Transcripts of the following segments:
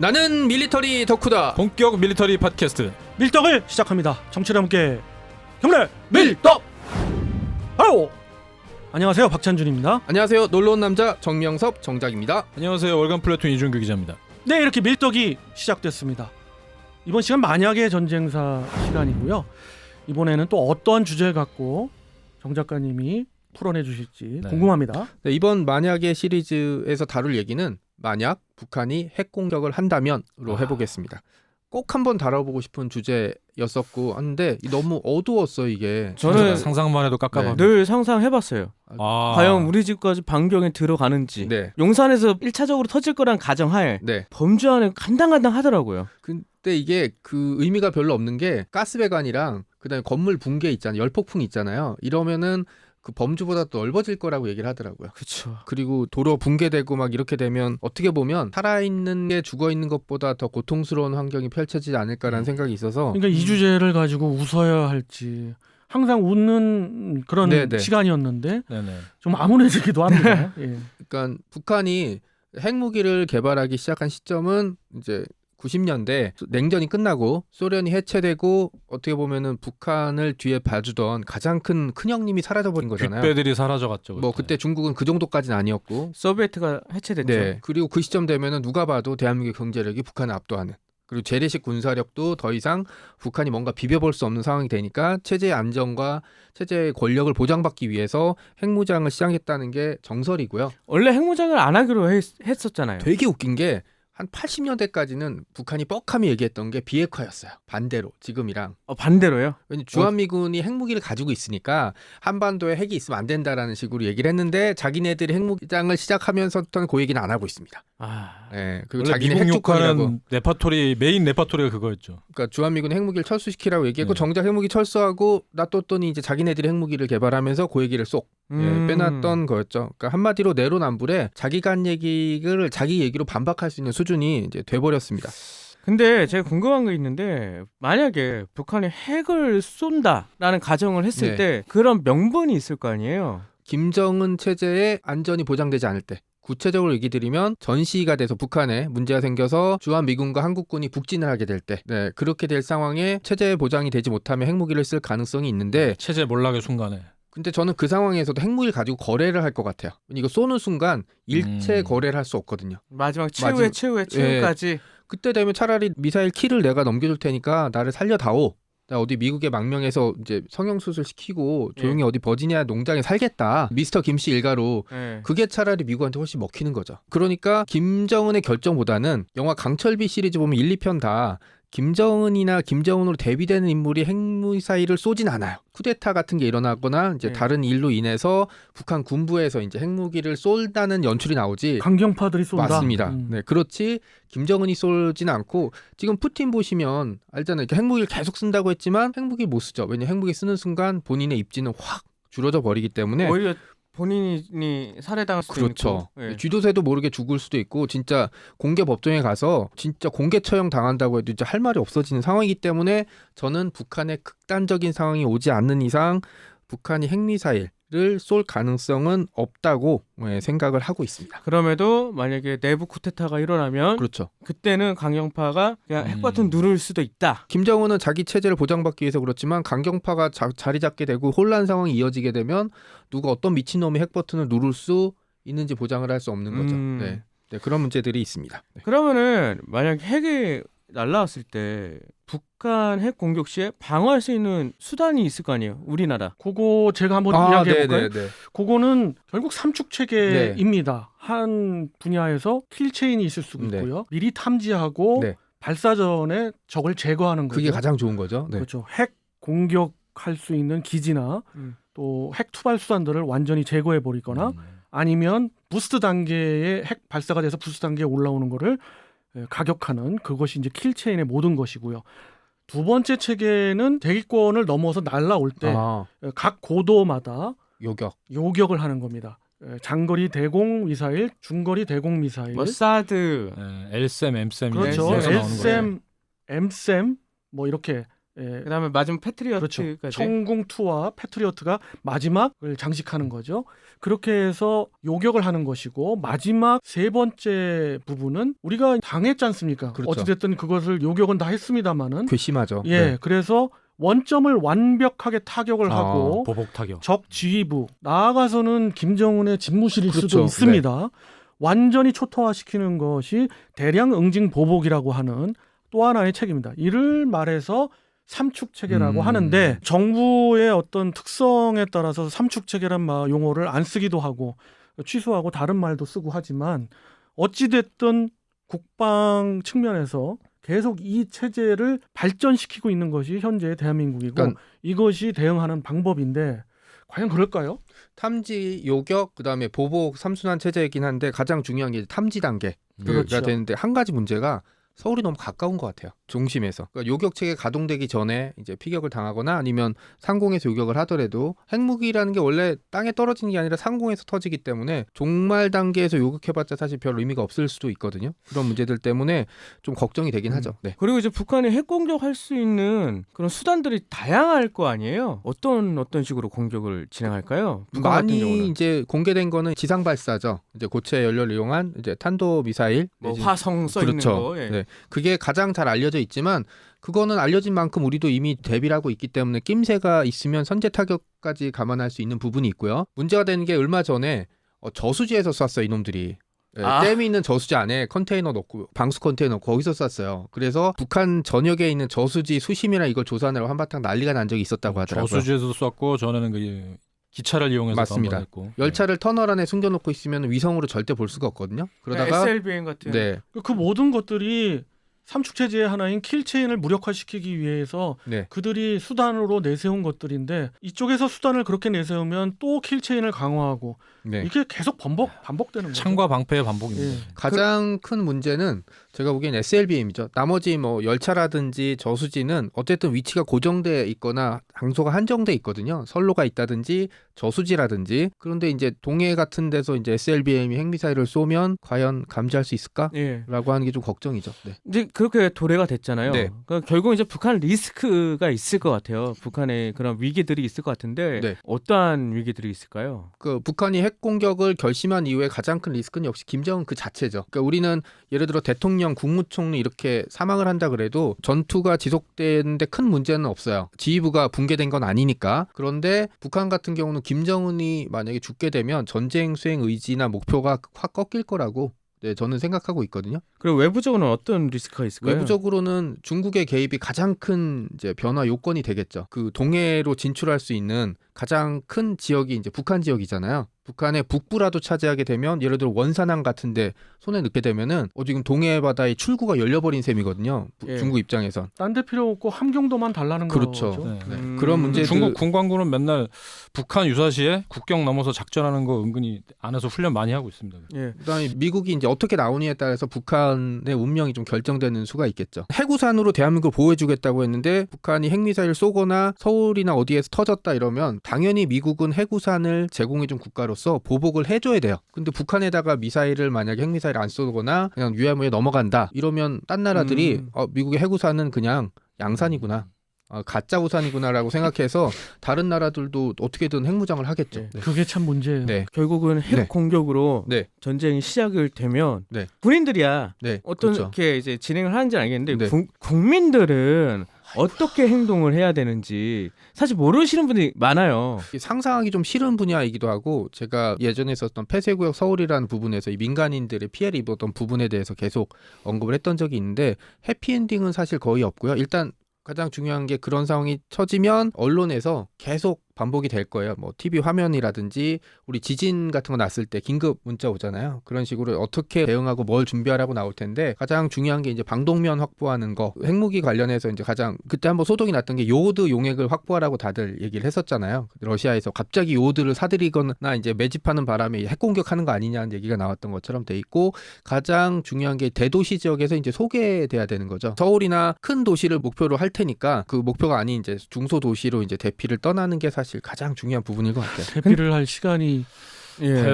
나는 밀리터리 덕후다. 본격 밀리터리 팟캐스트 밀떡을 시작합니다. 정치와 함께 경례 밀떡. 바로 안녕하세요, 박찬준입니다. 안녕하세요, 놀러온 남자 정명섭 정작입니다. 안녕하세요, 월간 플래툰 이준규 기자입니다. 네, 이렇게 밀떡이 시작됐습니다. 이번 시간 만약의 전쟁사 시간이고요. 이번에는 또 어떤 주제를 갖고 정 작가님이 풀어내 주실지 궁금합니다. 네, 이번 만약의 시리즈에서 다룰 얘기는 만약 북한이 핵 공격을 한다면으로 해보겠습니다. 꼭 한번 다뤄보고 싶은 주제였었고 한데 너무 어두웠어 이게. 저는 상상만 해도 깝깝합니다. 늘 상상해봤어요. 과연 우리 집까지 반경에 들어가는지. 용산에서 1차적으로 터질 거란 가정하에 범죄와는 간당간당 하더라고요. 근데 이게 그 의미가 별로 없는 게 가스배관이랑 그다음에 건물 붕괴 있잖아요. 열폭풍 있잖아요. 이러면은 그 범주보다 더 넓어질 거라고 얘기를 하더라고요. 그렇죠. 그리고 도로 붕괴되고 막 이렇게 되면 어떻게 보면 살아있는 게 죽어있는 것보다 더 고통스러운 환경이 펼쳐지지 않을까라는 생각이 있어서. 그러니까 이 주제를 가지고 웃어야 할지 항상 웃는 그런 시간이었는데 좀 암울해지기도 합니다. 예. 그러니까 북한이 핵무기를 개발하기 시작한 시점은 이제 90년대 냉전이 끝나고 소련이 해체되고 어떻게 보면은 북한을 뒤에 봐주던 가장 큰 형님이 사라져버린 거잖아요. 빅배들이 사라져갔죠. 뭐 그때 중국은 그 정도까지는 아니었고 소비에트가 해체됐죠. 네. 그리고 그 시점 되면은 누가 봐도 대한민국의 경제력이 북한을 압도하는, 그리고 재래식 군사력도 더 이상 북한이 뭔가 비벼볼 수 없는 상황이 되니까 체제의 안정과 체제의 권력을 보장받기 위해서 핵무장을 시작했다는 게 정설이고요. 원래 핵무장을 안 하기로 했었잖아요. 되게 웃긴 게 한 80년대까지는 북한이 뻑하면 얘기했던 게 비핵화였어요. 반대로 지금이랑. 반대로요? 왜냐면 주한미군이 핵무기를 가지고 있으니까 한반도에 핵이 있으면 안 된다라는 식으로 얘기를 했는데 자기네들이 핵무장을 시작하면서부터는 그 얘기는 안 하고 있습니다. 네, 그리고 자기네 핵주권이라고. 레파토리 메인 레파토리가 그거였죠. 그러니까 주한미군 핵무기를 철수시키라고 얘기했고 정작 핵무기 철수하고 놔뒀더니 이제 자기네들이 핵무기를 개발하면서 그 얘기를 쏙 빼놨던 거였죠. 그러니까 한마디로 내로남불에 자기가 한 얘기를 자기 얘기로 반박할 수 있는 수준이 이제 돼버렸습니다. 근데 제가 궁금한 게 있는데 만약에 북한이 핵을 쏜다라는 가정을 했을 때 그런 명분이 있을 거 아니에요? 김정은 체제의 안전이 보장되지 않을 때, 구체적으로 얘기 드리면 전시가 돼서 북한에 문제가 생겨서 주한미군과 한국군이 북진을 하게 될 때, 그렇게 될 상황에 체제 보장이 되지 못하면 핵무기를 쓸 가능성이 있는데, 체제 몰락의 순간에. 근데 저는 그 상황에서도 핵무기를 가지고 거래를 할 것 같아요. 이거 쏘는 순간 일체 거래를 할 수 없거든요. 마지막 최후까지. 그때 되면 차라리 미사일 키를 내가 넘겨줄 테니까 나를 살려다오. 나 어디 미국의 망명에서 이제 성형수술 시키고 조용히 어디 버지니아 농장에 살겠다. 미스터 김씨 일가로. 그게 차라리 미국한테 훨씬 먹히는 거죠. 그러니까 김정은의 결정보다는 영화 강철비 시리즈 보면 1, 2편 다 김정은이나 김정은으로 대비되는 인물이 핵미사일을 쏘진 않아요. 쿠데타 같은 게 일어나거나 이제 다른 일로 인해서 북한 군부에서 이제 핵무기를 쏜다는 연출이 나오지. 강경파들이 쏜다. 맞습니다. 네, 그렇지 김정은이 쏘진 않고, 지금 푸틴 보시면 알잖아요. 핵무기를 계속 쓴다고 했지만 핵무기 못 쓰죠. 왜냐 핵무기 쓰는 순간 본인의 입지는 확 줄어져 버리기 때문에. 오히려 본인이 살해당할 수도 그렇죠. 있고. 쥐도새도 모르게 죽을 수도 있고, 진짜 공개 법정에 가서 진짜 공개 처형 당한다고 해도 이제 할 말이 없어지는 상황이기 때문에 저는 북한의 극단적인 상황이 오지 않는 이상 북한이 핵미사일을 쏠 가능성은 없다고 생각을 하고 있습니다. 그럼에도 만약에 내부 쿠데타가 일어나면 그때는 강경파가 그냥 핵버튼 누를 수도 있다. 김정은은 자기 체제를 보장받기 위해서 그렇지만 강경파가 자리 잡게 되고 혼란 상황이 이어지게 되면 누가 어떤 미친놈이 핵버튼을 누를 수 있는지 보장을 할 수 없는 거죠. 네, 그런 문제들이 있습니다. 그러면은 만약 핵이 날라왔을 때 북한 핵 공격 시에 방어할 수 있는 수단이 있을 거 아니에요, 우리나라. 그거 제가 한번 이야기해볼까요? 그거는 결국 삼축 체계입니다. 한 분야에서 킬체인이 있을 수도 있고요. 미리 탐지하고 발사 전에 적을 제거하는 거죠. 그게 가장 좋은 거죠. 그렇죠. 핵 공격할 수 있는 기지나 또 핵 투발 수단들을 완전히 제거해버리거나 아니면 부스트 단계의 핵 발사가 돼서 부스트 단계에 올라오는 거를 가격하는, 그것이 이제 킬체인의 모든 것이고요. 두 번째 체계는 대기권을 넘어서 날아올 때 각 고도마다 요격을 하는 겁니다. 장거리 대공 미사일, 중거리 대공 미사일, 뭐 사드, LSAM, MSAM, 그렇죠. LSAM, MSAM 뭐 이렇게 그다음에 마지막 패트리어트까지. 그렇죠. 청궁2와 패트리어트가 마지막을 장식하는 거죠. 그렇게 해서 요격을 하는 것이고 마지막 세 번째 부분은 우리가 당했지 않습니까? 그렇죠. 어찌됐든 그것을 요격은 다 했습니다마는 괘씸하죠. 그래서 원점을 완벽하게 타격을 하고 보복 타격. 적 지휘부 나아가서는 김정은의 집무실일 그렇죠. 수도 있습니다. 완전히 초토화시키는 것이 대량 응징 보복이라고 하는 또 하나의 책입니다. 이를 말해서 삼축 체계라고 하는데 정부의 어떤 특성에 따라서 삼축 체계란 용어를 안 쓰기도 하고 취소하고 다른 말도 쓰고 하지만 어찌됐든 국방 측면에서 계속 이 체제를 발전시키고 있는 것이 현재의 대한민국이고 그러니까 이것이 대응하는 방법인데 과연 그럴까요? 탐지, 요격, 그다음에 보복 3순환 체제이긴 한데 가장 중요한 게 탐지 단계가 그렇죠. 되는데 한 가지 문제가 서울이 너무 가까운 것 같아요. 중심에서. 그러니까 요격 체계 가동되기 전에 이제 피격을 당하거나 아니면 상공에서 요격을 하더라도 핵무기라는 게 원래 땅에 떨어지는 게 아니라 상공에서 터지기 때문에 종말 단계에서 요격해봤자 사실 별 의미가 없을 수도 있거든요. 그런 문제들 때문에 좀 걱정이 되긴 하죠. 네. 그리고 이제 북한이 핵 공격할 수 있는 그런 수단들이 다양할 거 아니에요? 어떤 식으로 공격을 진행할까요? 북한 같은 경우는. 많이 이제 공개된 거는 지상 발사죠. 이제 고체 연료를 이용한 이제 탄도 미사일, 화성 써 그렇죠. 있는 거. 네. 그게 가장 잘 알려져 있지만 그거는 알려진 만큼 우리도 이미 대비를 하고 있기 때문에 낌새가 있으면 선제 타격까지 감안할 수 있는 부분이 있고요. 문제가 되는 게 얼마 전에 저수지에서 쐈어요, 이놈들이. 댐이 있는 저수지 안에 컨테이너 넣고 방수 컨테이너 거기서 쐈어요. 그래서 북한 전역에 있는 저수지 수심이나 이걸 조사하느라고 한바탕 난리가 난 적이 있었다고 하더라고요. 저수지에서도 쐈고 전에는 그 기차를 이용해서 맞습니다. 했고. 열차를 터널 안에 숨겨놓고 있으면 위성으로 절대 볼 수가 없거든요. 그러다가 SLBM 같은. 네. 그 모든 것들이 삼축 체제의 하나인 킬체인을 무력화시키기 위해서 네. 그들이 수단으로 내세운 것들인데 이쪽에서 수단을 그렇게 내세우면 또 킬체인을 강화하고 네. 이게 계속 반복되는 거죠. 창과 방패의 반복입니다. 가장 큰 문제는 제가 보기엔 SLBM이죠. 나머지 뭐 열차라든지 저수지는 어쨌든 위치가 고정돼 있거나 장소가 한정돼 있거든요. 선로가 있다든지 저수지라든지. 그런데 이제 동해 같은 데서 이제 SLBM이 핵미사일을 쏘면 과연 감지할 수 있을까라고 하는 게 좀 걱정이죠. 네. 이제 그렇게 도래가 됐잖아요. 네. 그러니까 결국 이제 북한 리스크가 있을 것 같아요. 북한의 그런 위기들이 있을 것 같은데 네. 어떠한 위기들이 있을까요? 그 북한이 핵 공격을 결심한 이후에 가장 큰 리스크는 역시 김정은 그 자체죠. 그러니까 우리는 예를 들어 대통령, 국무총리 이렇게 사망을 한다 그래도 전투가 지속되는데 큰 문제는 없어요. 지휘부가 붕괴된 건 아니니까. 그런데 북한 같은 경우는 김정은이 만약에 죽게 되면 전쟁 수행 의지나 목표가 확 꺾일 거라고 저는 생각하고 있거든요. 그리고 외부적으로는 어떤 리스크가 있을까요? 외부적으로는 중국의 개입이 가장 큰 이제 변화 요건이 되겠죠. 그 동해로 진출할 수 있는 가장 큰 지역이 이제 북한 지역이잖아요. 북한의 북부라도 차지하게 되면 예를 들어 원산항 같은데 손에 넣게 되면은 지금 동해 바다의 출구가 열려버린 셈이거든요. 중국 입장에선. 딴 데 필요 없고 함경도만 달라는 그렇죠. 거죠. 네. 그런 문제들. 중국 군광군은 맨날 북한 유사시에 국경 넘어서 작전하는 거 은근히 안에서 훈련 많이 하고 있습니다. 그다음에 미국이 이제 어떻게 나오느냐에 따라서 북한의 운명이 좀 결정되는 수가 있겠죠. 해구산으로 대한민국을 보호해주겠다고 했는데 북한이 핵미사일을 쏘거나 서울이나 어디에서 터졌다 이러면 당연히 미국은 해구산을 제공해준 국가로서 보복을 해줘야 돼요. 근데 북한에다가 미사일을 만약에 핵미사일 안 쏘거나 그냥 유야무에 넘어간다 이러면 딴 나라들이 미국의 해구산은 그냥 양산이구나. 가짜 우산이구나라고 생각해서 다른 나라들도 어떻게든 핵무장을 하겠죠. 네. 그게 참 문제예요. 네. 결국은 핵 공격으로 네. 전쟁이 시작을 되면 네. 군인들이야 어떻게 그렇죠. 이제 진행을 하는지는 알겠는데 네. 국민들은 어떻게 행동을 해야 되는지 사실 모르시는 분들이 많아요. 상상하기 좀 싫은 분야이기도 하고 제가 예전에 썼던 폐쇄구역 서울이라는 부분에서 이 민간인들의 피해를 입었던 부분에 대해서 계속 언급을 했던 적이 있는데 해피엔딩은 사실 거의 없고요. 일단 가장 중요한 게 그런 상황이 처지면 언론에서 계속 반복이 될 거예요. 뭐 TV 화면이라든지 우리 지진 같은 거 났을 때 긴급 문자 오잖아요. 그런 식으로 어떻게 대응하고 뭘 준비하라고 나올 텐데 가장 중요한 게 이제 방독면 확보하는 거. 핵무기 관련해서 이제 가장 그때 한번 소동이 났던 게 요오드 용액을 확보하라고 다들 얘기를 했었잖아요. 러시아에서 갑자기 요오드를 사들이거나 이제 매집하는 바람에 핵 공격하는 거 아니냐는 얘기가 나왔던 것처럼 돼 있고 가장 중요한 게 대도시 지역에서 이제 소개돼야 되는 거죠. 서울이나 큰 도시를 목표로 할 테니까 그 목표가 아닌 이제 중소도시로 이제 대피를 떠나는 게 사실 가장 중요한 부분일 것 같아요. 대피를 할 시간이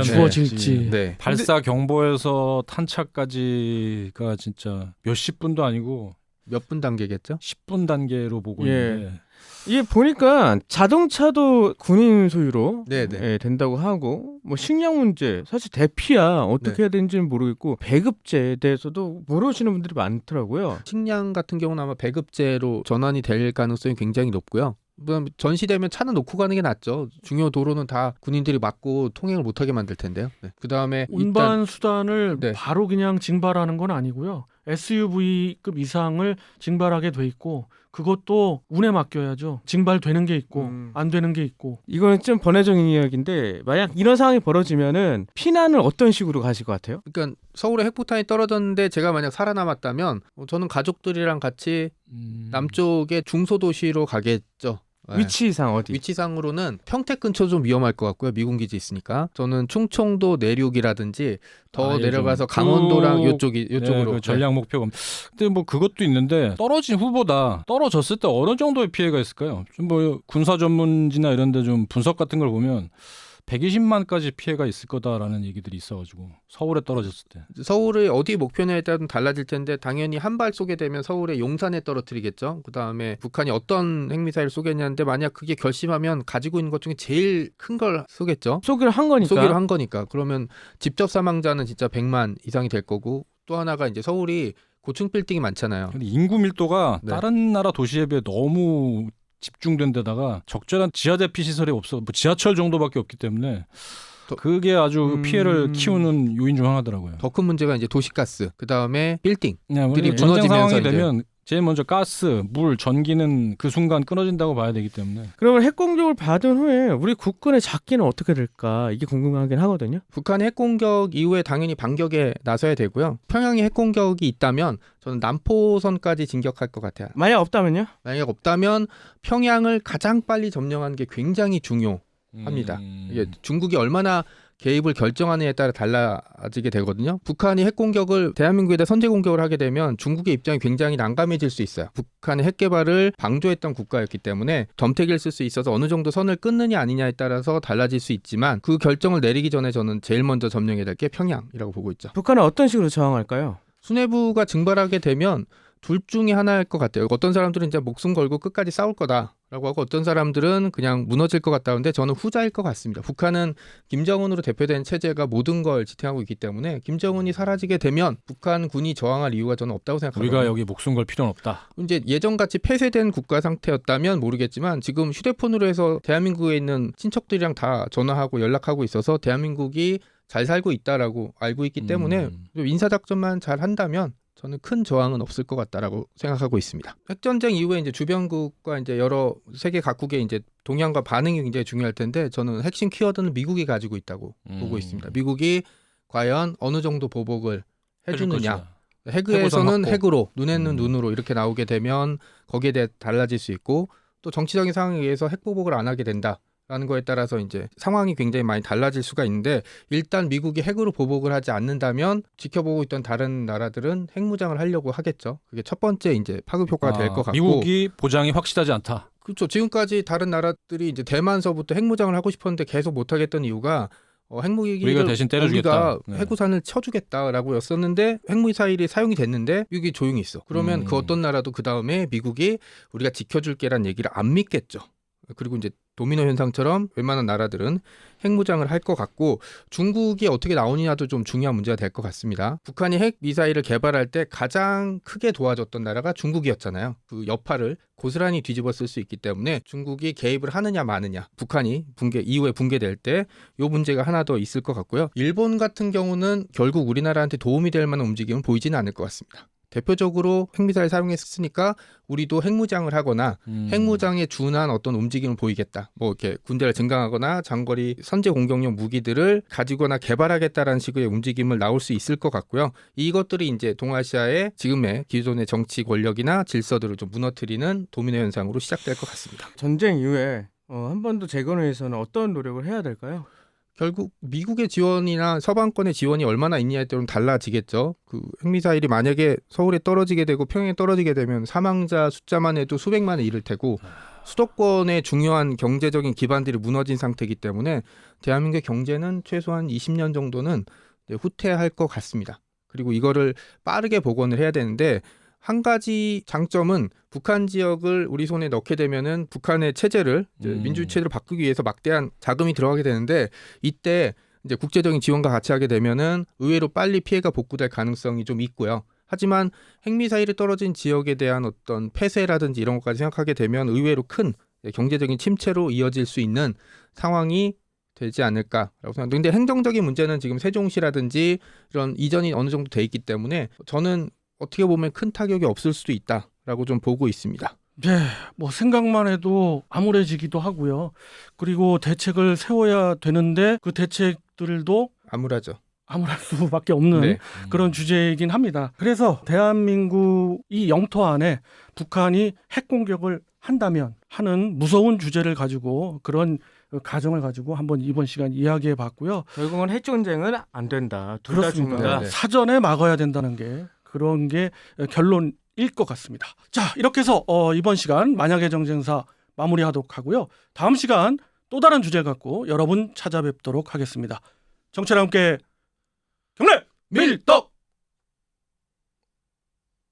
주어질지. 네. 발사 경보에서 탄착까지가 진짜 몇십 분도 아니고 몇 분 단계겠죠? 10분 단계로 보고 있는데 이게 보니까 자동차도 군인 소유로 네네. 된다고 하고 뭐 식량 문제 사실 대피야 어떻게 해야 되는지는 모르겠고 배급제에 대해서도 모르시는 분들이 많더라고요. 식량 같은 경우는 아마 배급제로 전환이 될 가능성이 굉장히 높고요. 전시되면 차는 놓고 가는 게 낫죠. 중요 도로는 다 군인들이 막고 통행을 못하게 만들 텐데요. 네. 그다음에 운반 수단을 바로 그냥 징발하는 건 아니고요. SUV급 이상을 징발하게 돼 있고 그것도 운에 맡겨야죠. 징발되는 게 있고 안 되는 게 있고. 이거는 좀 번외적인 이야기인데 만약 이런 상황이 벌어지면은 피난을 어떤 식으로 가실 것 같아요? 그러니까 서울에 핵폭탄이 떨어졌는데 제가 만약 살아남았다면 저는 가족들이랑 같이 남쪽의 중소도시로 가겠죠. 위치상 어디? 위치상으로는 평택 근처 좀 위험할 것 같고요. 미군 기지 있으니까. 저는 충청도 내륙이라든지 더 내려가서 강원도랑 요쪽으로. 그 전략 목표가. 근데 뭐 그것도 있는데 떨어진 후보다 떨어졌을 때 어느 정도의 피해가 있을까요? 좀 뭐 군사 전문지나 이런 데 좀 분석 같은 걸 보면 120만까지 피해가 있을 거다라는 얘기들이 있어가지고 서울에 떨어졌을 때. 서울을 어디 목표냐에 따라 달라질 텐데 당연히 한 발 쏘게 되면 서울의 용산에 떨어뜨리겠죠. 그다음에 북한이 어떤 핵미사일을 쏘겠냐는데 만약 그게 결심하면 가지고 있는 것 중에 제일 큰 걸 쏘겠죠. 쏘기로 한 거니까. 그러면 직접 사망자는 진짜 100만 이상이 될 거고 또 하나가 이제 서울이 고층 빌딩이 많잖아요. 근데 인구 밀도가 다른 나라 도시에 비해 너무 집중된 데다가 적절한 지하 대피 시설이 없어. 뭐 지하철 정도밖에 없기 때문에 그게 아주 피해를 키우는 요인 중 하나더라고요. 더 큰 문제가 이제 도시가스, 그다음에 빌딩들이 전쟁 상황이 되면 제일 먼저 가스, 물, 전기는 그 순간 끊어진다고 봐야 되기 때문에. 그러면 핵 공격을 받은 후에 우리 국군의 잡기는 어떻게 될까? 이게 궁금하긴 하거든요. 북한의 핵 공격 이후에 당연히 반격에 나서야 되고요. 평양에 핵 공격이 있다면 저는 남포선까지 진격할 것 같아요. 만약 없다면요? 만약 없다면 평양을 가장 빨리 점령하는 게 굉장히 중요합니다. 이게 중국이 얼마나 개입을 결정하느냐에 따라 달라지게 되거든요. 북한이 핵 공격을 대한민국에 대해 선제 공격을 하게 되면 중국의 입장이 굉장히 난감해질 수 있어요. 북한의 핵 개발을 방조했던 국가였기 때문에 덤태기를 쓸 수 있어서 어느 정도 선을 끊느냐 아니냐에 따라서 달라질 수 있지만 그 결정을 내리기 전에 저는 제일 먼저 점령해야 될 게 평양이라고 보고 있죠. 북한은 어떤 식으로 저항할까요? 수뇌부가 증발하게 되면 둘 중에 하나일 것 같아요. 어떤 사람들은 이제 목숨 걸고 끝까지 싸울 거다라고 하고 어떤 사람들은 그냥 무너질 것 같다는데 저는 후자일 것 같습니다. 북한은 김정은으로 대표된 체제가 모든 걸 지탱하고 있기 때문에 김정은이 사라지게 되면 북한 군이 저항할 이유가 저는 없다고 생각합니다. 우리가 여기 목숨 걸 필요는 없다. 이제 예전같이 폐쇄된 국가 상태였다면 모르겠지만 지금 휴대폰으로 해서 대한민국에 있는 친척들이랑 다 전화하고 연락하고 있어서 대한민국이 잘 살고 있다라고 알고 있기 때문에 인사작전만 잘 한다면 저는 큰 저항은 없을 것 같다라고 생각하고 있습니다. 핵전쟁 이후에 이제 주변국과 이제 여러 세계 각국의 이제 동향과 반응이 굉장히 중요할 텐데 저는 핵심 키워드는 미국이 가지고 있다고 보고 있습니다. 미국이 과연 어느 정도 보복을 해주느냐. 핵에서는 핵으로, 눈에는 눈으로 이렇게 나오게 되면 거기에 대해 달라질 수 있고 또 정치적인 상황에 의해서 핵 보복을 안 하게 된다. 라는 거에 따라서 이제 상황이 굉장히 많이 달라질 수가 있는데 일단 미국이 핵으로 보복을 하지 않는다면 지켜보고 있던 다른 나라들은 핵무장을 하려고 하겠죠. 그게 첫 번째 이제 파급 효과가 될 것 같고 미국이 보장이 확실하지 않다. 그렇죠. 지금까지 다른 나라들이 이제 대만서부터 핵무장을 하고 싶었는데 계속 못하겠던 이유가 핵무기를 우리가 대신 때려주겠다. 우리가 핵우산을 쳐주겠다라고 였었는데 핵미사일이 사용이 됐는데 미국이 조용히 있어. 그러면 그 어떤 나라도 그 다음에 미국이 우리가 지켜줄게란 얘기를 안 믿겠죠. 그리고 이제 도미노 현상처럼 웬만한 나라들은 핵무장을 할 것 같고 중국이 어떻게 나오느냐도 좀 중요한 문제가 될 것 같습니다. 북한이 핵 미사일을 개발할 때 가장 크게 도와줬던 나라가 중국이었잖아요. 그 여파를 고스란히 뒤집어 쓸 수 있기 때문에 중국이 개입을 하느냐 마느냐 북한이 이후에 붕괴될 때 이 문제가 하나 더 있을 것 같고요. 일본 같은 경우는 결국 우리나라한테 도움이 될 만한 움직임은 보이지는 않을 것 같습니다. 대표적으로 핵미사일 사용했으니까 우리도 핵무장을 하거나 핵무장에 준한 어떤 움직임을 보이겠다. 뭐 이렇게 군대를 증강하거나 장거리 선제 공격용 무기들을 가지거나 개발하겠다라는 식의 움직임을 나올 수 있을 것 같고요. 이것들이 이제 동아시아의 지금의 기존의 정치 권력이나 질서들을 좀 무너뜨리는 도미노 현상으로 시작될 것 같습니다. 전쟁 이후에 한 번 더 재건을 위해서는 어떤 노력을 해야 될까요? 결국 미국의 지원이나 서방권의 지원이 얼마나 있냐에 따라 달라지겠죠. 그 핵미사일이 만약에 서울에 떨어지게 되고 평양에 떨어지게 되면 사망자 숫자만 해도 수백만에 이를 테고 수도권의 중요한 경제적인 기반들이 무너진 상태이기 때문에 대한민국의 경제는 최소한 20년 정도는 후퇴할 것 같습니다. 그리고 이거를 빠르게 복원을 해야 되는데 한 가지 장점은 북한 지역을 우리 손에 넣게 되면은 북한의 체제를 민주주의 체제로 바꾸기 위해서 막대한 자금이 들어가게 되는데 이때 이제 국제적인 지원과 같이 하게 되면은 의외로 빨리 피해가 복구될 가능성이 좀 있고요. 하지만 핵미사일이 떨어진 지역에 대한 어떤 폐쇄라든지 이런 것까지 생각하게 되면 의외로 큰 경제적인 침체로 이어질 수 있는 상황이 되지 않을까라고 생각합니다. 근데 행정적인 문제는 지금 세종시라든지 이런 이전이 어느 정도 돼 있기 때문에 저는 어떻게 보면 큰 타격이 없을 수도 있다라고 좀 보고 있습니다. 네, 뭐 생각만 해도 암울해지기도 하고요. 그리고 대책을 세워야 되는데 그 대책들도 암울할 수밖에 없는 그런 주제이긴 합니다. 그래서 대한민국이 영토 안에 북한이 핵 공격을 한다면 하는 무서운 주제를 가지고 그런 가정을 가지고 한번 이번 시간 이야기해 봤고요. 결국은 핵 전쟁은 안 된다. 둘 다 죽는다. 사전에 막아야 된다는 게 그런 게 결론일 것 같습니다. 자, 이렇게 해서 이번 시간 만약의 정쟁사 마무리하도록 하고요. 다음 시간 또 다른 주제 갖고 여러분 찾아뵙도록 하겠습니다. 정치와 함께 경례 밀떡.